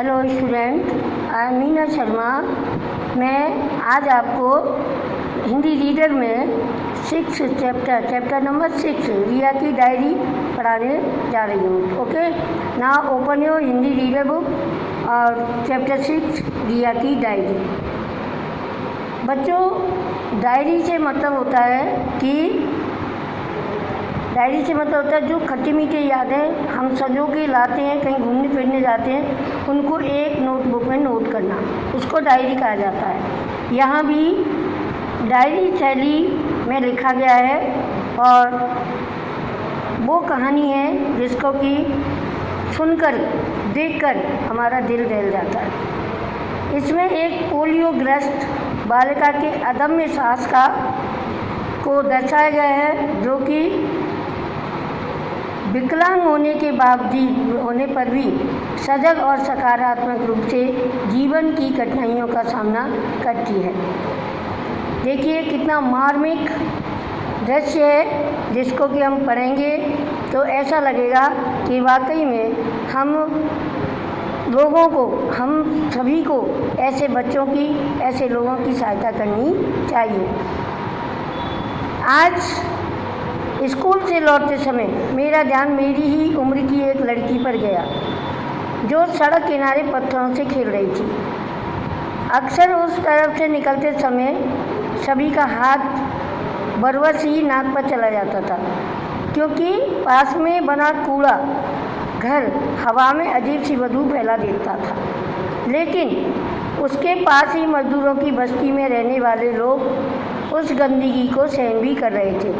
Hello student, I am Meena Sharma. मैं आज आपको हिंदी रीडर में चैप्टर नंबर 6 रिया की डायरी पढ़ाने जा रही हूँ। Okay, now open your Hindi reader book और चैप्टर 6 रिया की डायरी। बच्चों, डायरी से मतलब होता है जो खट्टी मीठी यादें हम सजो के लाते हैं, कहीं घूमने फिरने जाते हैं, उनको एक नोटबुक में नोट करना, उसको डायरी कहा जाता है। यहाँ भी डायरी शैली में लिखा गया है और वो कहानी है जिसको कि सुनकर देखकर हमारा दिल दहल जाता है। इसमें एक पोलियोग्रस्त बालिका के अदम्य साहस को दर्शाया गया है, जो कि विकलांग होने पर भी सजग और सकारात्मक रूप से जीवन की कठिनाइयों का सामना करती है। देखिए कितना मार्मिक दृश्य है, जिसको कि हम पढ़ेंगे तो ऐसा लगेगा कि वाकई में हम सभी को ऐसे बच्चों की, ऐसे लोगों की सहायता करनी चाहिए। आज स्कूल से लौटते समय मेरा ध्यान मेरी ही उम्र की एक लड़की पर गया, जो सड़क किनारे पत्थरों से खेल रही थी। अक्सर उस तरफ से निकलते समय सभी का हाथ बरबस ही नाक पर चला जाता था, क्योंकि पास में बना कूड़ा घर हवा में अजीब सी बदबू फैला देता था। लेकिन उसके पास ही मजदूरों की बस्ती में रहने वाले लोग उस गंदगी को सहन भी कर रहे थे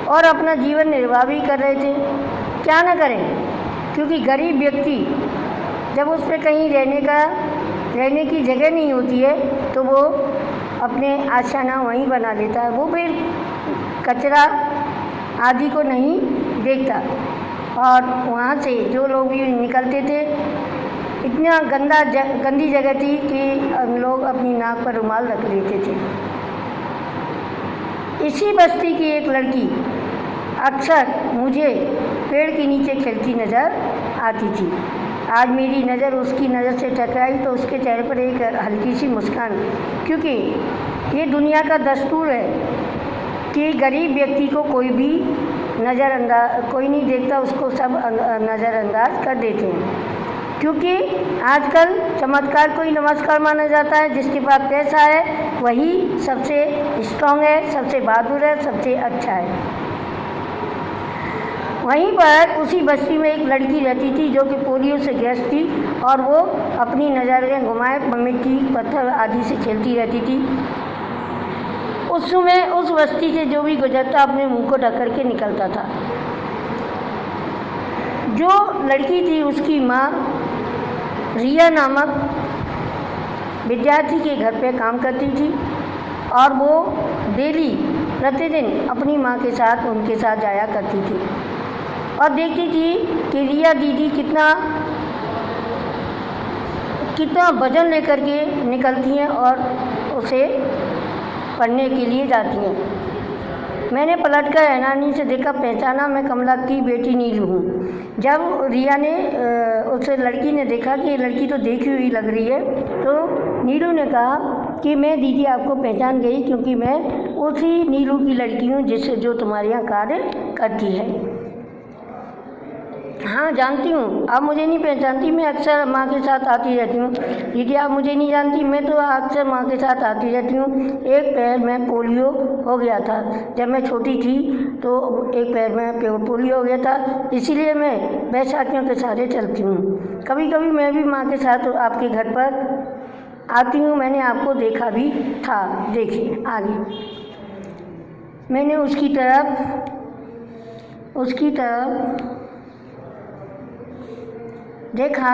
और अपना जीवन निर्वाह भी कर रहे थे। क्या न करें, क्योंकि गरीब व्यक्ति जब उस पर कहीं रहने की जगह नहीं होती है तो वो अपने आशियाना वहीं बना लेता है। वो फिर कचरा आदि को नहीं देखता, और वहाँ से जो लोग भी निकलते थे, इतना गंदी जगह थी कि लोग अपनी नाक पर रुमाल रख लेते थे। इसी बस्ती की एक लड़की अक्सर मुझे पेड़ के नीचे खेलती नज़र आती थी। आज मेरी नज़र उसकी नज़र से टकराई तो उसके चेहरे पर एक हल्की सी मुस्कान, क्योंकि ये दुनिया का दस्तूर है कि गरीब व्यक्ति को कोई नहीं देखता, उसको सब नज़रअंदाज कर देते हैं। क्योंकि आजकल चमत्कार को ही नमस्कार माना जाता है। जिसके पास पैसा है वही सबसे स्ट्रांग है, सबसे बहादुर है, सबसे अच्छा है। वहीं पर उसी बस्ती में एक लड़की रहती थी जो कि पोलियो से ग्रस्त थी, और वो अपनी नज़रें घुमाए मिट्टी पत्थर आदि से खेलती रहती थी। उस समय उस बस्ती से जो भी गुजरता अपने मुंह को ढक करके निकलता था। जो लड़की थी उसकी माँ रिया नामक विद्यार्थी के घर पे काम करती थी, और वो प्रतिदिन अपनी माँ के साथ उनके साथ जाया करती थी और देखती थी कि रिया दीदी कितना वजन लेकर के निकलती हैं और उसे पढ़ने के लिए जाती हैं। मैंने पलटकर हैरानी से देखा, पहचाना, मैं कमला की बेटी नीलू हूँ। जब रिया ने उस लड़की ने देखा कि ये लड़की तो देखी हुई लग रही है, तो नीलू ने कहा कि मैं दीदी आपको पहचान गई, क्योंकि मैं उसी नीलू की लड़की हूँ जो तुम्हारे यहाँ कार्य करती है। हाँ जानती हूँ, आप मुझे नहीं पहचानती, मैं अक्सर माँ के साथ आती रहती हूँ। दीदी आप मुझे नहीं जानती, मैं तो अक्सर माँ के साथ आती रहती हूँ। एक पैर में पोलियो हो गया था जब मैं छोटी थी, तो एक पैर में पोलियो हो गया था, इसीलिए मैं बैसाखियों के सहारे चलती हूँ। कभी कभी मैं भी माँ के साथ आपके घर पर आती हूँ, मैंने आपको देखा भी था। देखिए आगे, मैंने उसकी तरफ देखा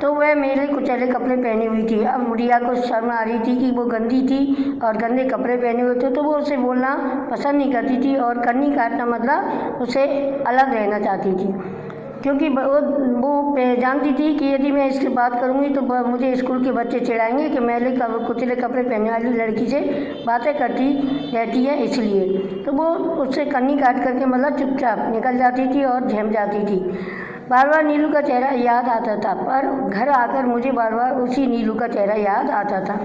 तो वह मेरे कुचले कपड़े पहनी हुई थी। अब रिया को शर्म आ रही थी कि वो गंदी थी और गंदे कपड़े पहने हुए थे, तो वो उसे बोलना पसंद नहीं करती थी और कन्नी काटना मतलब उसे अलग रहना चाहती थी, क्योंकि वो जानती थी कि यदि मैं इसकी बात करूँगी तो मुझे स्कूल के बच्चे चिढ़ाएंगे कि मैले कुचले कपड़े पहनने वाली लड़की से बातें करती रहती है। इसलिए तो वो उससे कन्नी काट करके मतलब चुपचाप निकल जाती थी और झम जाती थी। बार बार नीलू का चेहरा याद आता था, पर घर आकर मुझे बार बार उसी नीलू का चेहरा याद आता था।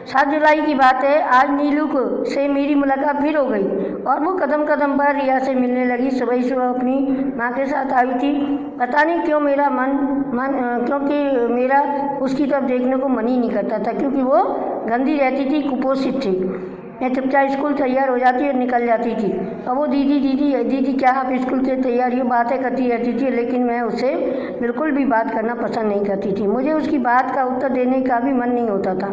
7 जुलाई की बात है। आज नीलू को से मेरी मुलाकात फिर हो गई और वो कदम कदम पर रिया से मिलने लगी। सुबह ही सुबह अपनी माँ के साथ आई थी। पता नहीं क्यों मेरा क्योंकि मेरा उसकी तरफ देखने को मन ही नहीं करता था, क्योंकि वो गंदी रहती थी, कुपोषित थी। मैं चुपचाप स्कूल तैयार हो जाती और निकल जाती थी। अब वो दीदी क्या आप स्कूल की तैयारी हो, बातें करती रहती थी, लेकिन मैं उससे बिल्कुल भी बात करना पसंद नहीं करती थी। मुझे उसकी बात का उत्तर देने का भी मन नहीं होता था।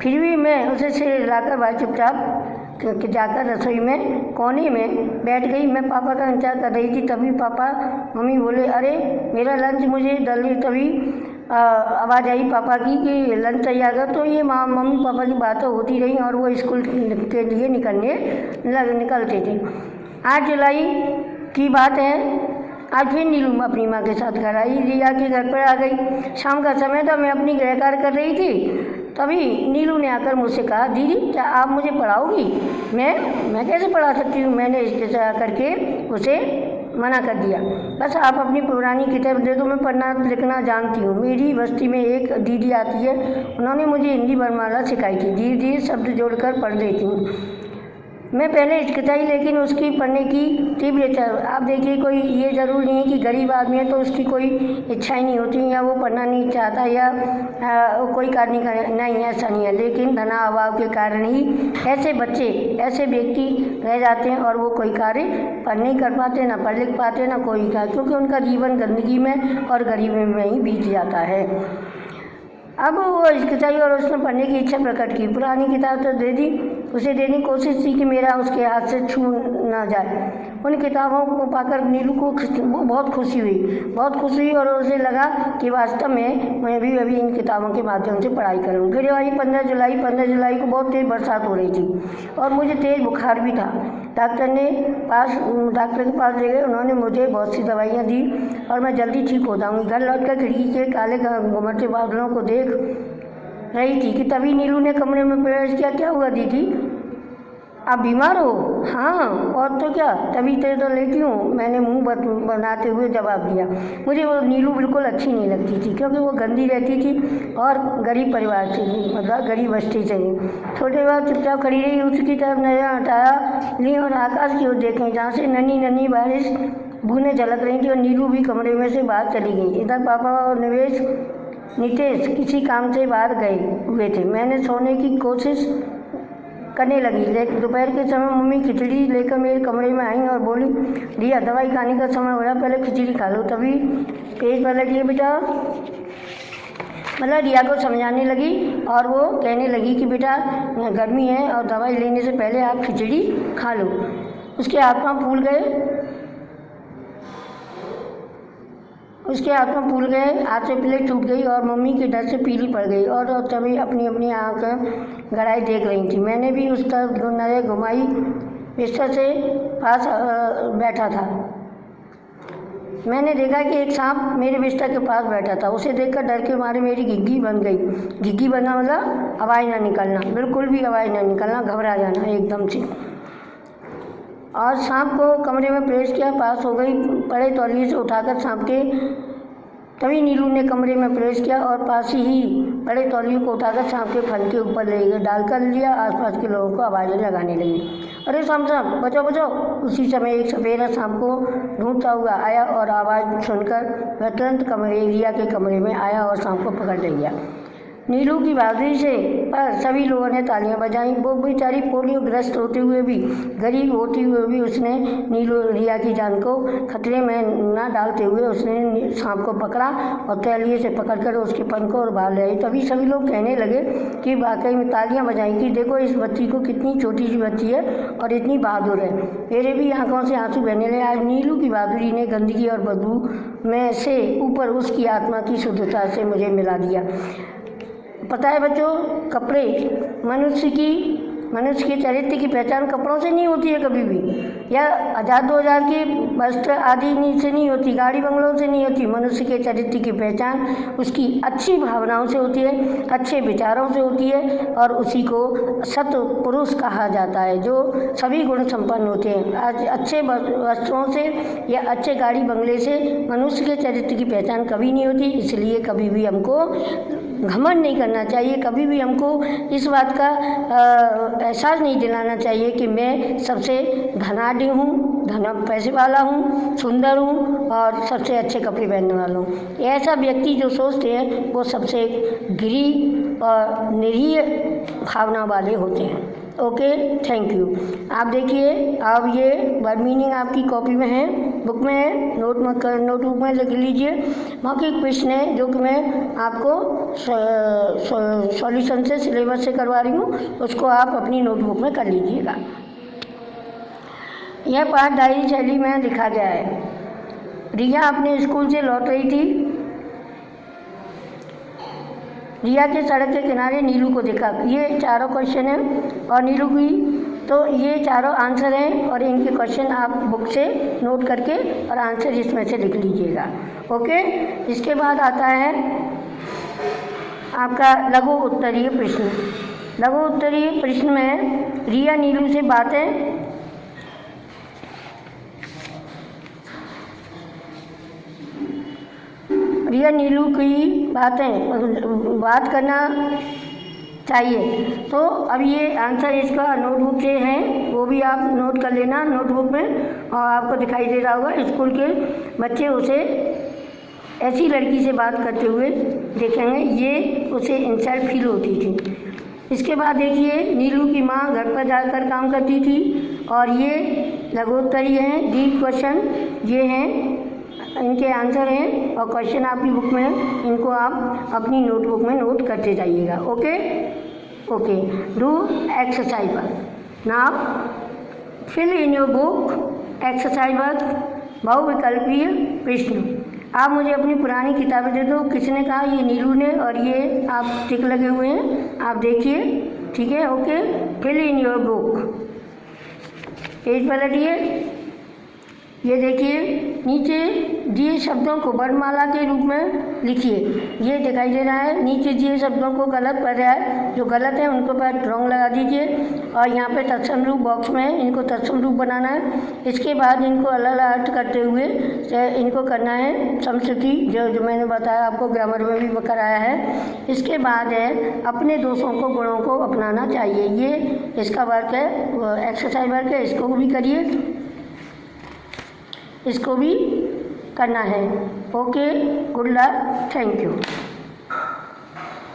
फिर भी मैं उसे सिर हिलाकर बाहर चुपचाप जाकर रसोई में कोने में बैठ गई। मैं पापा का इंतजार कर रही थी। तभी पापा मम्मी बोले, अरे मेरा लंच मुझे जल्दी। तभी आवाज़ आई पापा की कि लंच तैयार कर। तो ये मम्मी पापा की बातें होती रही और वो स्कूल के लिए निकलते थे। 8 जुलाई की बात है। आज फिर नीलू अपनी माँ के साथ घर आई, रिया के घर पर आ गई। शाम का समय था, मैं अपनी गृह कार्य कर रही थी। तभी नीलू ने आकर मुझसे कहा, दीदी क्या आप मुझे पढ़ाओगी? मैं कैसे पढ़ा सकती हूँ? मैंने इसके साथ करके उसे मना कर दिया। बस आप अपनी पुरानी किताब दे दो, मैं पढ़ना लिखना जानती हूँ। मेरी बस्ती में एक दीदी आती है, उन्होंने मुझे हिंदी वर्णमाला सिखाई थी। धीरे धीरे शब्द जोड़कर पढ़ देती हूँ। मैं पहले हिचकिचाई, लेकिन उसकी पढ़ने की तीव्र इच्छा। आप देखिए, कोई ये ज़रूर नहीं है कि गरीब आदमी है तो उसकी कोई इच्छा ही नहीं होती या वो पढ़ना नहीं चाहता या कोई कार्य नहीं कर, नहीं ऐसा नहीं है। लेकिन धना अभाव के कारण ही ऐसे बच्चे, ऐसे व्यक्ति रह जाते हैं और वो कोई कार्य पढ़ नहीं कर पाते, ना पढ़ लिख पाते, ना कोई कार्य, क्योंकि उनका जीवन गंदगी में और गरीबी में ही बीत जाता है। अब वो हिचकिचाई और उसने पढ़ने की इच्छा प्रकट की। पुरानी किताब तो दे दी, उसे देने की कोशिश की कि मेरा उसके हाथ से छू ना जाए। उन किताबों को पाकर नीलू को बहुत खुशी हुई और उसे लगा कि वास्तव में मैं भी अभी इन किताबों के माध्यम से पढ़ाई करूँ। फिर आई 15 जुलाई को बहुत तेज़ बरसात हो रही थी और मुझे तेज़ बुखार भी था। डॉक्टर के पास ले गए। उन्होंने मुझे बहुत सी दवाइयाँ दी और मैं जल्दी ठीक हो जाऊँगी। घर लौटकर खिड़की के काले घुमटते बादलों को देख रही थी कि तभी नीलू ने कमरे में प्रवेश किया। क्या हुआ दीदी, आप बीमार हो? हाँ, और तो क्या, तभी तो लेटी हूँ, मैंने मुंह बनाते हुए जवाब दिया। मुझे वो नीलू बिल्कुल अच्छी नहीं लगती थी, क्योंकि वो गंदी रहती थी और गरीब परिवार से थी, मतलब गरीब बस्ती से थी। थोड़ी बार चुपचाप खड़ी रही, उसकी तरफ नजर हटाया ली और आकाश की ओर देखें, जहाँ से नन्ही नन्ही बारिश बूंदें झलक रही थी और नीलू भी कमरे में से बाहर चली गई। इधर पापा और नितेश किसी काम से बाहर गए हुए थे। मैंने सोने की कोशिश करने लगी, लेकिन दोपहर के समय मम्मी खिचड़ी लेकर मेरे कमरे में आई और बोली, रिया दवाई खाने का समय हो रहा, पहले खिचड़ी खा लो। तभी पेज पलट लिए बेटा, मतलब रिया को समझाने लगी और वो कहने लगी कि बेटा गर्मी है और दवाई लेने से पहले आप खिचड़ी खा लो। उसके हाथ पाँव फूल गए, हाथ से प्लेट टूट गई और मम्मी के डर से पीली पड़ गई और तभी अपनी आँख गड़ाई देख रही थी। मैंने भी उस तरफ नजर घुमाई। बिस्तर से पास बैठा था। मैंने देखा कि एक सांप मेरे बिस्तर के पास बैठा था। उसे देखकर डर के मारे मेरी घिग्गी बन गई। घिग्गी बनना मतलब आवाज़ ना निकलना, बिल्कुल भी आवाज़ ना निकलना, घबरा जाना एकदम से। और सांप को कमरे में प्रवेश किया, पास हो गई, पड़े तौलिए से उठाकर सांप के। तभी नीलू ने कमरे में प्रवेश किया और पास ही पड़े तौलिए को उठाकर सांप के फन के ऊपर ले गए, डालकर लिया। आसपास के लोगों को आवाज़ें लगाने लगी, अरे सांप बचाओ। उसी समय एक सफेद सांप को ढूंढता हुआ आया और आवाज़ सुनकर वह तुरंत रिया के कमरे में आया और सांप को पकड़ ले गया। नीलू की बहादुरी से पर सभी लोगों ने तालियां बजाईं। वो बेचारी पोलियो ग्रस्त होते हुए भी, गरीब होते हुए भी उसने रिया की जान को खतरे में न डालते हुए उसने सांप को पकड़ा और तैलिए से पकड़कर उसके फन को और बाहर ले आई। तभी सभी लोग कहने लगे कि वाकई में तालियां बजाईं कि देखो इस बच्ची को, कितनी छोटी सी बच्ची है और इतनी बहादुर है। मेरे भी आंखों से आंसू बहने लगे। आज नीलू की बहादुरी ने गंदगी और बदबू में से ऊपर उसकी आत्मा की शुद्धता से मुझे मिला दिया। पता है बच्चों, कपड़े मनुष्य की मनुष्य के चरित्र की पहचान कपड़ों से नहीं होती है कभी भी, या 1000-2000 के वस्त्र आदि से नहीं होती, गाड़ी बंगलों से नहीं होती। मनुष्य के चरित्र की पहचान उसकी अच्छी भावनाओं से होती है, अच्छे विचारों से होती है, और उसी को सत पुरुष कहा जाता है, जो सभी गुण संपन्न होते हैं। आज अच्छे वस्त्रों से या अच्छे गाड़ी बंगले से मनुष्य के चरित्र की पहचान कभी नहीं होती। इसलिए कभी भी हमको घमंड नहीं करना चाहिए, कभी भी हमको इस बात का एहसास नहीं दिलाना चाहिए कि मैं सबसे धनाढ़ हूँ, पैसे वाला हूँ, सुंदर हूँ और सबसे अच्छे कपड़े पहनने वाला हूँ। ऐसा व्यक्ति जो सोचते हैं वो सबसे गिरी और निरीह भावना वाले होते हैं। Okay, thank you. आप देखिए, अब ये वर्ड मीनिंग आपकी कॉपी में है, बुक में है, नोटबुक में लिख लीजिए। मौखिक प्रश्न है जो कि मैं आपको सॉल्यूशन से, सिलेबस से करवा रही हूँ, उसको आप अपनी नोटबुक में कर लीजिएगा। यह पाठ डायरी शैली में लिखा गया है। रिया अपने स्कूल से लौट रही थी। रिया के सड़क के किनारे नीलू को देखा। ये चारों क्वेश्चन हैं और नीलू की, तो ये चारों आंसर हैं और इनके क्वेश्चन आप बुक से नोट करके और आंसर इसमें से लिख लीजिएगा। ओके, इसके बाद आता है आपका लघु उत्तरीय प्रश्न। लघु उत्तरीय प्रश्न में रिया नीलू से नीलू की बात करना चाहिए। तो अब ये आंसर इसका नोटबुक से है, वो भी आप नोट कर लेना नोटबुक में, और आपको दिखाई दे रहा होगा स्कूल के बच्चे उसे ऐसी लड़की से बात करते हुए देखेंगे, ये उसे इंसल्ट फील होती थी। इसके बाद देखिए, नीलू की माँ घर पर जाकर काम करती थी, और ये लघुत्तरीय हैं, डीप क्वेश्चन ये हैं, इनके आंसर हैं और क्वेश्चन आपकी बुक में है, इनको आप अपनी नोटबुक में नोट करते जाइएगा। Okay okay, do exercise work. Now fill in your book exercise work बहुविकल्पीय प्रश्न। आप मुझे अपनी पुरानी किताबें दे दो। किसने कहा? ये नीलू ने, और ये आप टिक लगे हुए हैं, आप देखिए, ठीक है। Okay, fill in your book, page पलटिए। ये देखिए, नीचे दिए शब्दों को वर्णमाला के रूप में लिखिए। ये दिखाई दे रहा है, नीचे दिए शब्दों को गलत पढ़ रहा है, जो गलत है उनको पर रॉन्ग लगा दीजिए, और यहाँ पे तत्सम रूप बॉक्स में इनको तत्सम रूप बनाना है। इसके बाद इनको अलग अलग अर्थ करते हुए इनको करना है समश्रुति, जो मैंने बताया आपको, ग्रामर में भी कराया है। इसके बाद है अपने दोषों को, गुणों को अपनाना चाहिए। ये इसका वर्क है, एक्सरसाइज वर्क है, इसको भी करिए, इसको भी करना है। Okay, good luck, thank you.